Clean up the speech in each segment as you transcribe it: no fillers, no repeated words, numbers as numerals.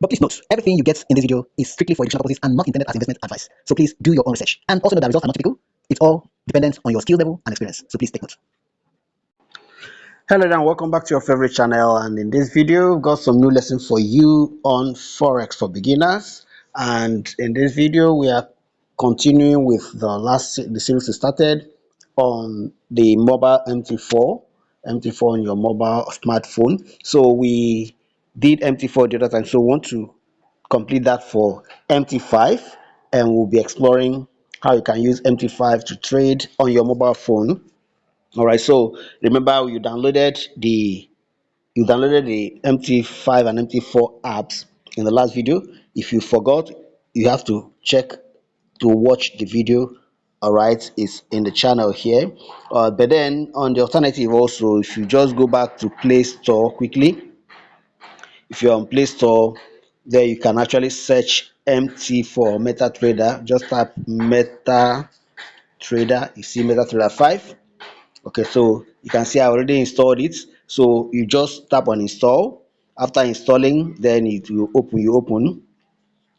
But please note, everything you get in this video is strictly for educational purposes and not intended as investment advice. So please do your own research. And also know that results are not typical. It's all dependent on your skill level and experience. So please take note. Hello and welcome back to your favorite channel, and in this video we've got some new lessons for you on forex for beginners. And in this video we are continuing with the series we started on the mobile MT4 on your mobile smartphone. So we did MT4 the other time, so we want to complete that for MT5, and we'll be exploring how you can use MT5 to trade on your mobile phone. All right, so remember you downloaded the MT5 and MT4 apps in the last video. If you forgot, you have to check to watch the video. All right, it's in the channel here. But then on the alternative also, if you just go back to Play Store quickly, if you're on Play Store, there you can actually search MT4 MetaTrader. Just type MetaTrader. You see MetaTrader 5. Okay, so you can see I already installed it. So you just tap on install. After installing, then it will open. You open.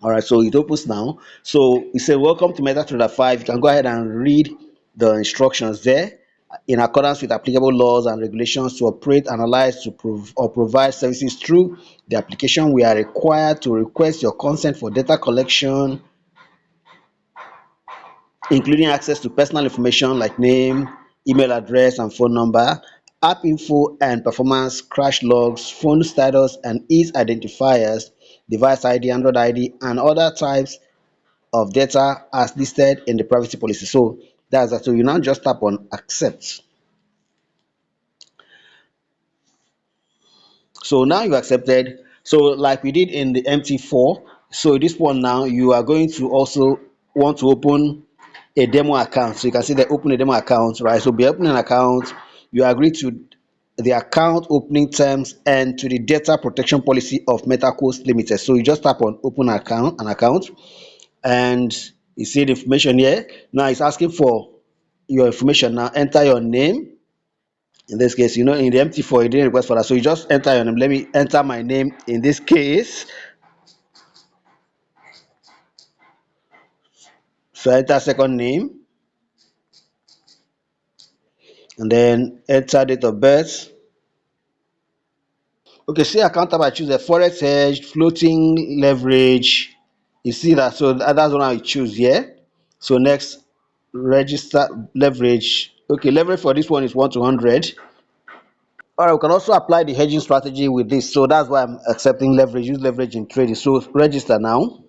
All right, so it opens now. So it says welcome to MetaTrader 5. You can go ahead and read the instructions there in accordance with applicable laws and regulations to operate, analyze, to provide services through the application. We are required to request your consent for data collection, including access to personal information like name, email address, and phone number, app info and performance, crash logs, phone status and ease identifiers, device ID, Android ID, and other types of data as listed in the privacy policy. So that's that. So you now just tap on accept. So now you accepted. So like we did in the MT4, so this one now you are going to also want to open a demo account. So you can see they open a demo account, right? So be opening an account, you agree to the account opening terms and to the data protection policy of MetaQuest Limited. So you just tap on open an account, and you see the information here. Now it's asking for your information. Now enter your name. In this case, in the MT4 you didn't request for that, so you just enter your name. Let me enter my name in this case. So enter second name and then enter date of birth. Okay, see account type, I choose a forex hedge, floating leverage. You see that, so that's one I choose here. So next, register leverage. Okay, leverage for this one is 1 to 100. All right, we can also apply the hedging strategy with this. So that's why I'm accepting leverage, use leverage in trading. So register now.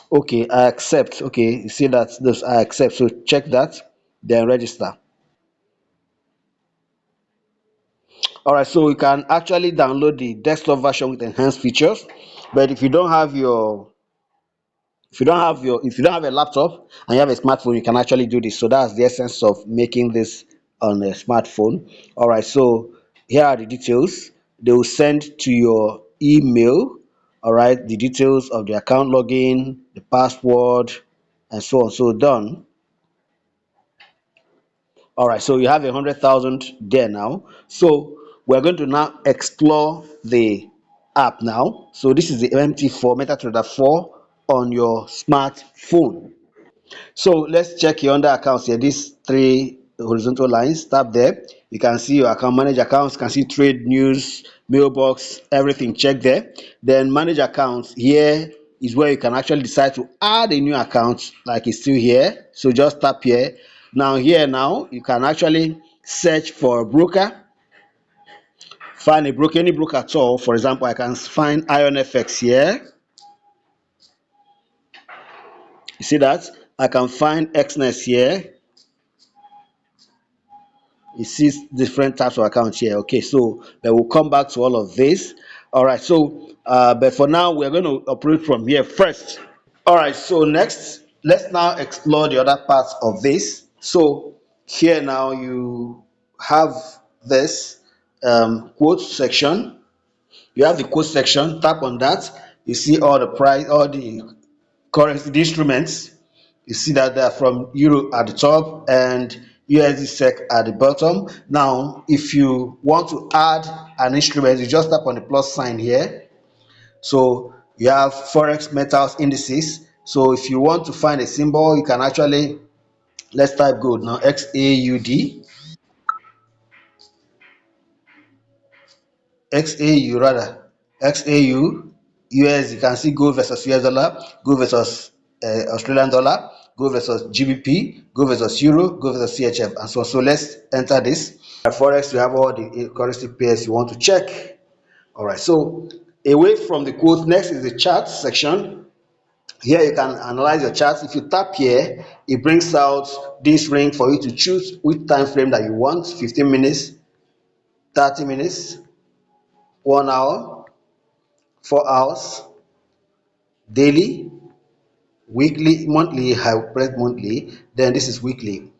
Okay, I accept. Okay, you see that this I accept. So check that, then register. All right, so you can actually download the desktop version with enhanced features. But if you don't have a laptop and you have a smartphone, you can actually do this. So that's the essence of making this on a smartphone. All right, so here are the details. They will send to your email, all right, the details of the account login, the password, and so on. So done. All right, so you have 100,000 there now. So we're going to now explore the app now. So this is the MT4 MetaTrader 4 on your smartphone. So let's check your under accounts here. These three horizontal lines, tap there. You can see your account, manage accounts, you can see trade news, mailbox, everything. Check there. Then manage accounts. Here is where you can actually decide to add a new account, like it's still here. So just tap here. Now here now you can actually search for a broker, find a broker, any broker at all. For example, I can find IronFX here. You see that? I can find XNES here. You see different types of accounts here. Okay, so but we'll come back to all of this. All right, so but for now we're going to operate from here first. All right, so next let's now explore the other parts of this. So here now you have this quote section. You have the quote section. Tap on that. You see all the price, all the currency, the instruments. You see that they are from euro at the top and USD SEC at the bottom. Now if you want to add an instrument, you just tap on the plus sign here. So you have forex metals indices. So if you want to find a symbol, you can actually, let's type gold now, XAUD, XAU rather, XAU, US. You can see gold versus US dollar, gold versus Australian dollar, gold versus GBP, gold versus Euro, gold versus CHF, and so on. So let's enter this. At Forex, you have all the currency pairs you want to check. All right. So away from the quote, next is the chart section. Here you can analyze your charts. If you tap here, it brings out this ring for you to choose which time frame that you want: 15 minutes, 30 minutes, 1 hour, 4 hours, daily, weekly, monthly. I press monthly, then this is weekly.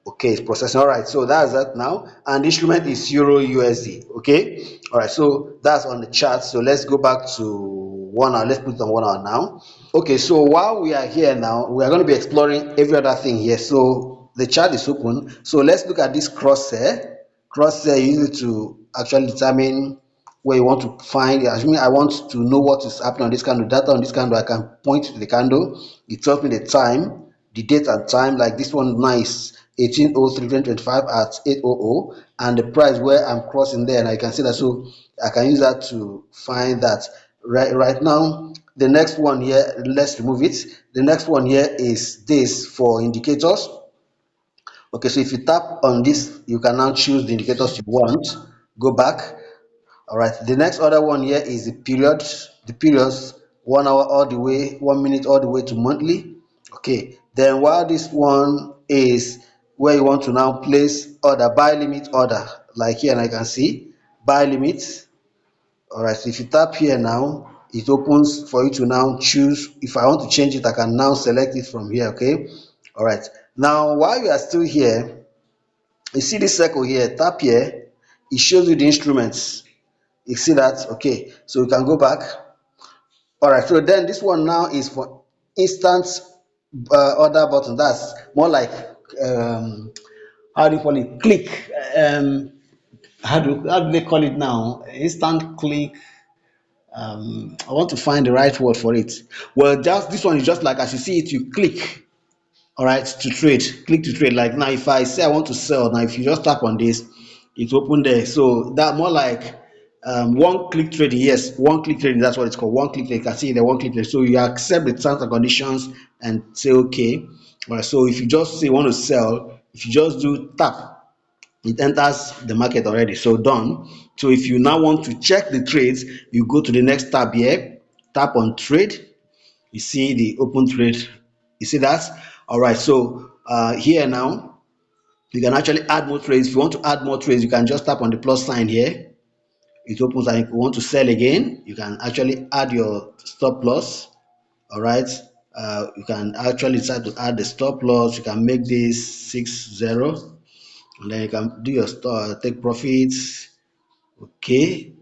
Okay, it's processing. All right, so that's that now. And the instrument is Euro USD. Okay, all right, so that's on the chart. So let's go back to 1 hour. Let's put it on 1 hour now. Okay, so while we are here now, we are going to be exploring every other thing here. So the chart is open. So let's look at this crosshair. Crosshair, you use it to actually determine where you want to find. Assuming I want to know what is happening on this candle, data on this candle, I can point to the candle. It tells me the time, the date and time. Like this one now is 1803 2025 at 8:00, and the price where I'm crossing there, and I can see that. So I can use that to find that. Right now, the next one here, let's remove it. The next one here is this for indicators. Okay, so if you tap on this, you can now choose the indicators you want. Go back. All right, the next other one here is the period. The periods, 1 hour all the way, 1 minute all the way to monthly. Okay, then while this one is where you want to now place order, buy limit order, like here, and I can see buy limit. All right, so if you tap here now, it opens for you to now choose. If I want to change it, I can now select it from here. Okay, all right. Now while you are still here, you see this circle here, tap here, it shows you the instruments. You see that? Okay, so we can go back. All right, so then this one now is for instant order button. That's more like, um how do you call it, click, how do they call it now, instant click. I want to find the right word for it. Well, just this one is just like, as you see it, you click. All right, to trade, click to trade. Like now, if I say I want to sell now, if you just tap on this, it's open there. So that more like, one click trading. Yes, one click trading, that's what it's called, one click trading. You can see the one click trading. So you accept the terms and conditions and say okay. All right, so if you just say you want to sell, if you just do tap, it enters the market already. So done. So if you now want to check the trades, you go to the next tab here, tap on trade. You see the open trade. You see that? All right, so here now you can actually add more trades. If you want to add more trades, you can just tap on the plus sign here. It opens, and if you want to sell again, you can actually add your stop loss. All right, you can actually decide to add the stop loss. You can make this 6-0, and then you can do your take profits. Okay,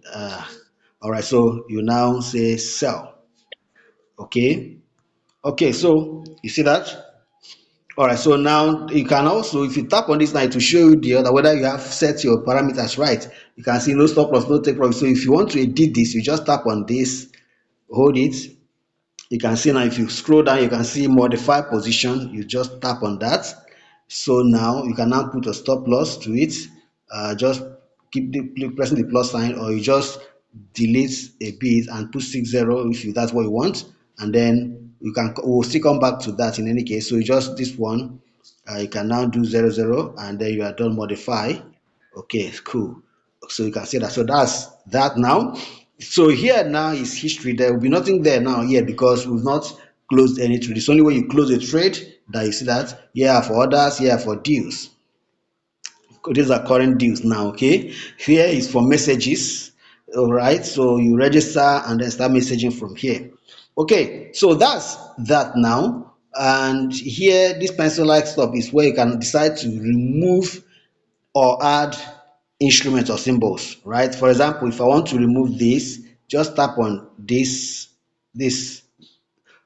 all right, so you now say sell. Okay, okay, so you see that. All right, so now you can also, if you tap on this now, to show you the other, whether you have set your parameters right. You can see no stop loss, no take profit. So if you want to edit this, you just tap on this, hold it. You can see now, if you scroll down, you can see modify position. You just tap on that. So now you can now put a stop loss to it. Just pressing the plus sign, or you just delete a bit and put 6-0 if that's what you want, and then you can, we'll still come back to that in any case. So you just this one, you can now do 0-0, and then you are done modify. Okay, cool. So you can see that. So that's that now. So here now is history. There will be nothing there now here because we've not closed any trade. It's only when you close a trade that you see that. Here for orders, here for deals. These are current deals now. Okay, here is for messages. All right, so you register and then start messaging from here. Okay, so that's that now. And here, this pencil like stuff is where you can decide to remove or add instruments or symbols, right? For example, if I want to remove this, just tap on this.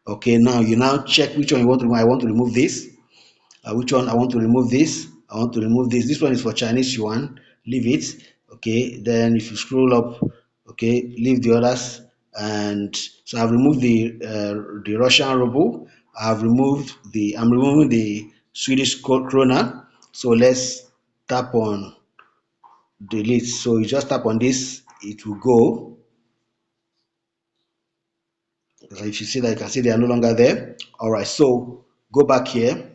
Okay, now you now check which one you want to remove. I want to remove this. Which one I want to remove this? I want to remove this. This one is for Chinese yuan. Leave it. Okay, then if you scroll up, okay, leave the others. and so I've removed the Russian ruble. I'm removing the Swedish krona. So let's tap on delete. So you just tap on this, it will go. So if you see that, you can see they are no longer there. All right, so go back here.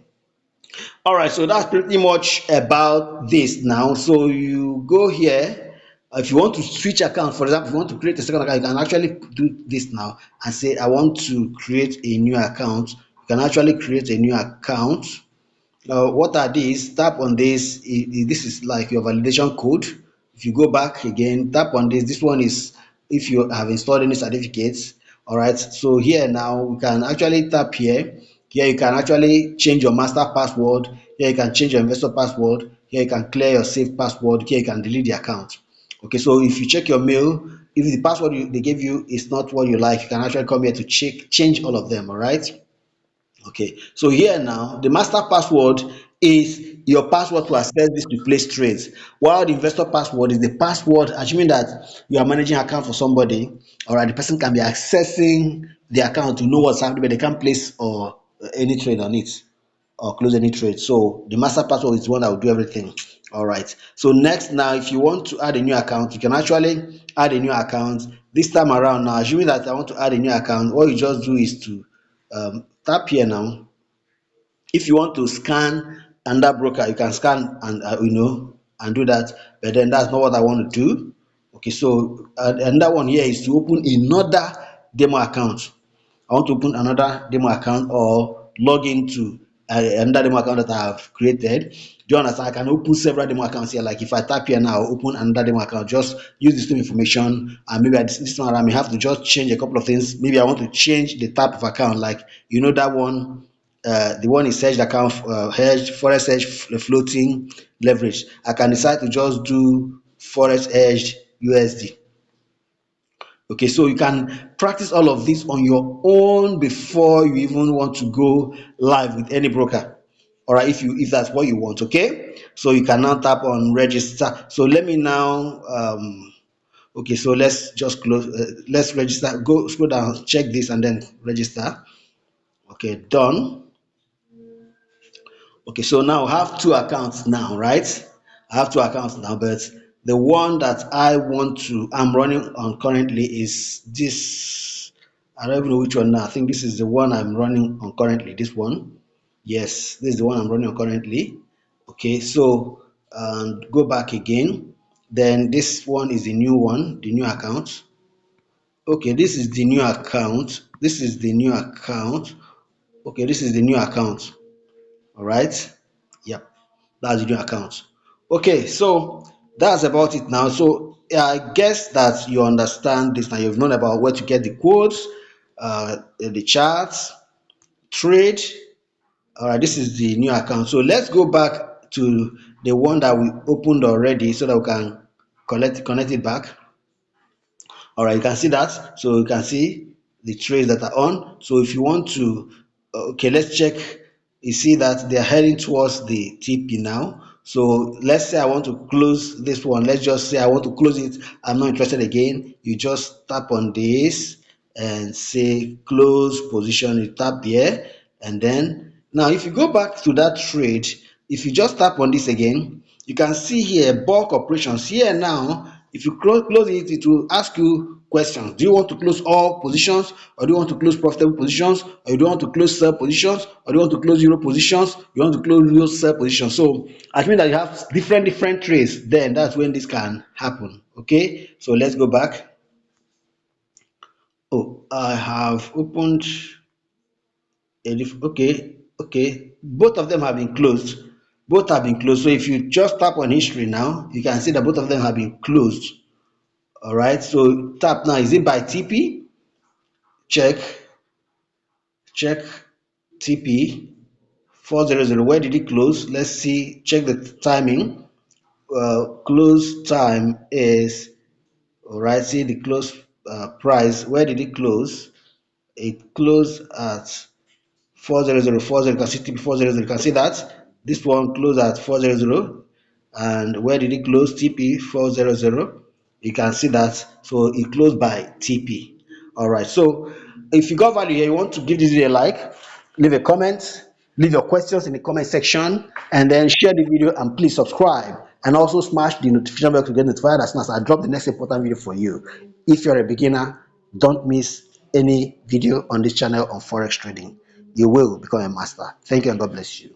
All right, so that's pretty much about this now. So you go here. If you want to switch account, for example, if you want to create a second account, you can actually do this now and say, I want to create a new account. You can actually create a new account. Now, what are these? Tap on this. This is like your validation code. If you go back again, tap on this. This one is if you have installed any certificates. All right. So here now we can actually tap here. Here you can actually change your master password. Here you can change your investor password. Here you can clear your saved password. Here you can delete the account. Okay. So if you check your mail, if the password they gave you is not what you like, you can actually come here to change all of them. All right. Okay, so here now, the master password is your password to access this to place trades, while the investor password is the password, assuming that you are managing account for somebody, all right, the person can be accessing the account to know what's happening, but they can't place or any trade on it or close any trade. So the master password is the one that will do everything. All right. So next now, if you want to add a new account, you can actually add a new account. This time around now, assuming that I want to add a new account, all you just do is to tap here now. If you want to scan another broker, you can scan and and do that. But then that's not what I want to do. Okay, so another one here is to open another demo account. I want to open another demo account or log into another demo account that I have created. Do you understand? I can open several demo accounts here. Like if I tap here now, open another demo account, just use the same information. And maybe this one I may have to just change a couple of things. Maybe I want to change the type of account. Like that one, the one is hedged account, hedged, forex hedge, floating, leverage. I can decide to just do forex hedged USD. Okay, so you can practice all of this on your own before you even want to go live with any broker. All right, if that's what you want, okay. So you can now tap on register. So let me now okay, so let's just close, let's register, go scroll down, check this and then register. Okay, done. Okay, so now I have two accounts now, right? I have two accounts now, but the one that I'm running on currently is this. I don't even know which one now. I think this is the one I'm running on currently. This one. Yes, this is the one I'm running on currently. Okay, so go back again. Then this one is the new one, the new account. Okay, this is the new account. This is the new account. Okay, this is the new account. All right. Yep, that's the new account. Okay, so that's about it now. So I guess that you understand this now. You've known about where to get the quotes, the charts, trade. All right, this is the new account. So let's go back to the one that we opened already so that we can connect it back. All right, you can see that. So you can see the trades that are on. So if you want to, okay, let's check. You see that they are heading towards the TP now. So let's say I want to close this one. Let's just say I want to close it. I'm not interested again. You just tap on this and say close position. You tap there, and then now if you go back to that trade, if you just tap on this again, you can see here bulk operations. Here now, if you close it, it will ask you questions. Do you want to close all positions, or do you want to close profitable positions, or do you want to close sell positions, or do you want to close zero positions, you want to close zero sell positions? So I mean that you have different trades, then that's when this can happen. Okay, so let's go back. Oh, I have opened okay, both of them have been closed. Both have been closed. So if you just tap on history now, you can see that both of them have been closed. All right, so tap now. Is it by TP? Check, check TP 400. Where did it close? Let's see. Check the timing. Close time is all right. See the close price. Where did it close? It closed at 400. You can see TP 400. You can see that this one closed at 400. And where did it close? TP 400. You can see that. So it closed by TP. All right. So if you got value here, you want to give this video a like, leave a comment, leave your questions in the comment section, and then share the video, and please subscribe and also smash the notification bell to get notified as soon as I drop the next important video for you. If you're a beginner, don't miss any video on this channel on forex trading. You will become a master. Thank you and God bless you.